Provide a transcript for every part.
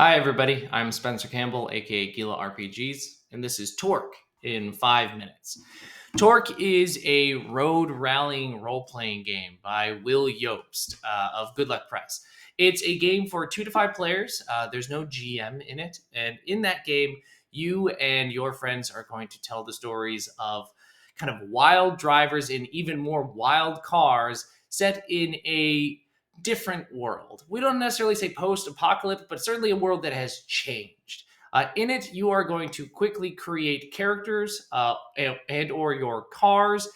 Hi, everybody. I'm Spencer Campbell, aka Gila RPGs, and this is TORQ in 5 minutes. TORQ is a road rallying role playing game by Will Jobst of Good Luck Press. It's a game for 2 to 5 players. There's no GM in it. And in that game, you and your friends are going to tell the stories of kind of wild drivers in even more wild cars set in a different world. We don't necessarily say post-apocalypse, but certainly a world that has changed. In it, you are going to quickly create characters and or your cars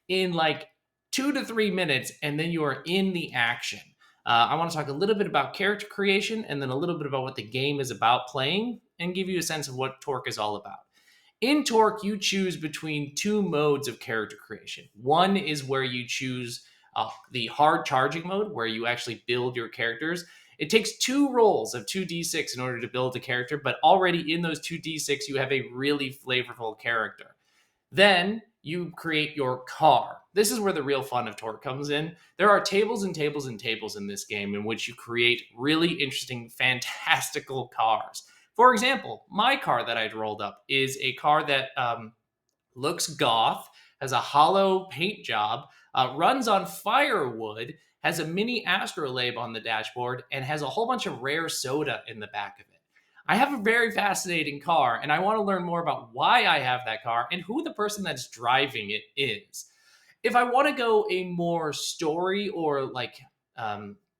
in like 2 to 3 minutes, and then you are in the action. I want to talk a little bit about character creation and then a little bit about what the game is about playing and give you a sense of what TORQ is all about. In TORQ, you choose between two modes of character creation. One is where you choose the hard charging mode, where you actually build your characters. It takes two rolls of 2d6 in order to build a character, but already in those 2d6, you have a really flavorful character. Then you create your car. This is where the real fun of TORQ comes in. There are tables and tables and tables in this game in which you create really interesting, fantastical cars. For example, my car that I'd rolled up is a car that looks goth, has a hollow paint job, runs on firewood, has a mini astrolabe on the dashboard, and has a whole bunch of rare soda in the back of it. I have a very fascinating car, and I want to learn more about why I have that car and who the person that's driving it is. If I want to go a more story or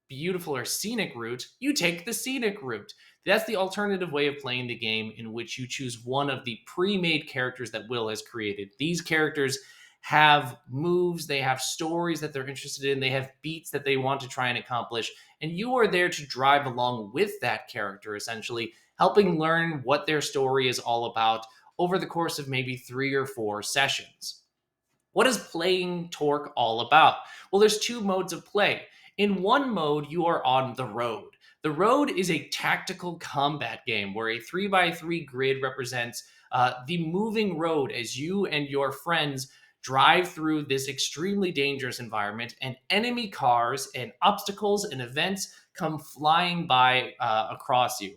beautiful or scenic route, you take the scenic route. That's the alternative way of playing the game, in which you choose one of the pre-made characters that Will has created. These characters have moves, they have stories that they're interested in, they have beats that they want to try and accomplish, and you are there to drive along with that character, essentially helping learn what their story is all about over the course of maybe 3 or 4 sessions. What is playing TORQ all about? Well, there's two modes of play. In one mode, you are on the road. The road is a tactical combat game where a 3x3 grid represents the moving road as you and your friends drive through this extremely dangerous environment, and enemy cars and obstacles and events come flying by across you.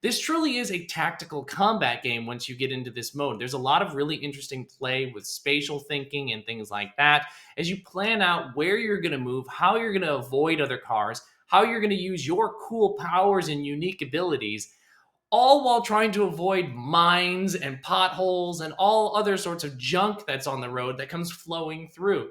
This truly is a tactical combat game once you get into this mode. There's a lot of really interesting play with spatial thinking and things like that as you plan out where you're going to move, how you're going to avoid other cars, how you're going to use your cool powers and unique abilities, all while trying to avoid mines and potholes and all other sorts of junk that's on the road that comes flowing through.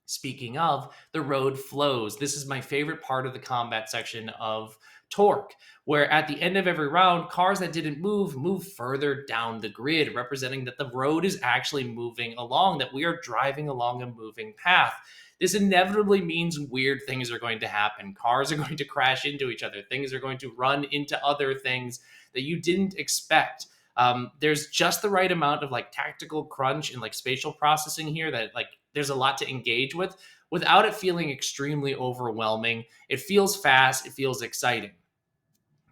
Speaking of, the road flows. This is my favorite part of the combat section of TORQ, where at the end of every round, cars that didn't move further down the grid, representing that the road is actually moving along, that we are driving along a moving path. This inevitably means weird things are going to happen. Cars are going to crash into each other. Things are going to run into other things that you didn't expect. There's just the right amount of like tactical crunch and like spatial processing here that like there's a lot to engage with without it feeling extremely overwhelming. It feels fast, it feels exciting.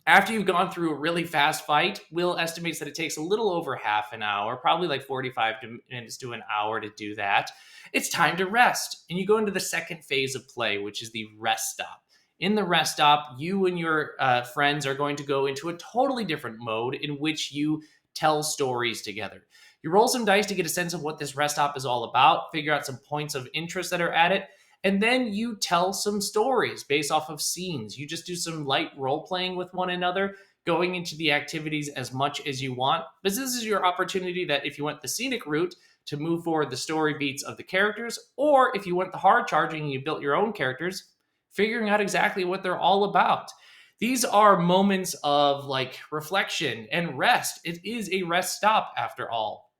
After you've gone through a really fast fight, Will estimates that it takes a little over half an hour, probably like 45 minutes to an hour to do that. It's time to rest. And you go into the second phase of play, which is the rest stop. In the rest stop, you and your friends are going to go into a totally different mode in which you tell stories together. You roll some dice to get a sense of what this rest stop is all about, figure out some points of interest that are at it, and then you tell some stories based off of scenes. You just do some light role playing with one another, going into the activities as much as you want. But this is your opportunity that if you went the scenic route to move forward the story beats of the characters, or if you went the hard charging and you built your own characters, figuring out exactly what they're all about. These are moments of like reflection and rest. It is a rest stop after all.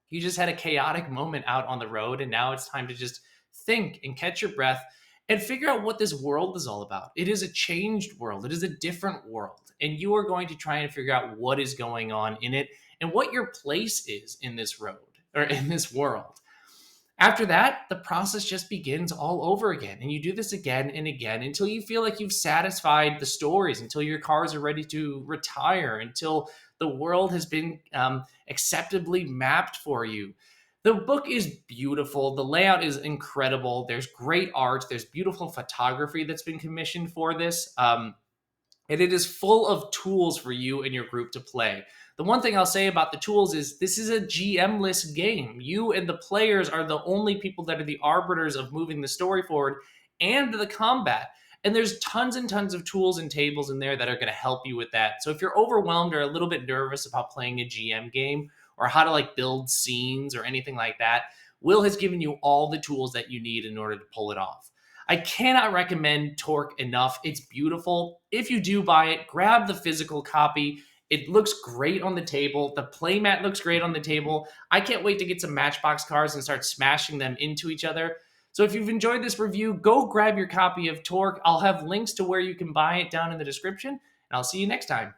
You just had a chaotic moment out on the road, and now it's time to just think and catch your breath and figure out what this world is all about. It is a changed world, it is a different world, and you are going to try and figure out what is going on in it and what your place is in this road or in this world. After that, the process just begins all over again. And you do this again and again until you feel like you've satisfied the stories, until your cars are ready to retire, until the world has been acceptably mapped for you. The book is beautiful. The layout is incredible. There's great art. There's beautiful photography that's been commissioned for this. and it is full of tools for you and your group to play. The one thing I'll say about the tools is this is a GM-less game. You and the players are the only people that are the arbiters of moving the story forward and the combat. And there's tons and tons of tools and tables in there that are going to help you with that. So if you're overwhelmed or a little bit nervous about playing a GM game or how to like build scenes or anything like that, Will has given you all the tools that you need in order to pull it off. I cannot recommend TORQ enough. It's beautiful. If you do buy it, grab the physical copy. It looks great on the table. The playmat looks great on the table. I can't wait to get some Matchbox cards and start smashing them into each other. So if you've enjoyed this review, go grab your copy of TORQ. I'll have links to where you can buy it down in the description, and I'll see you next time.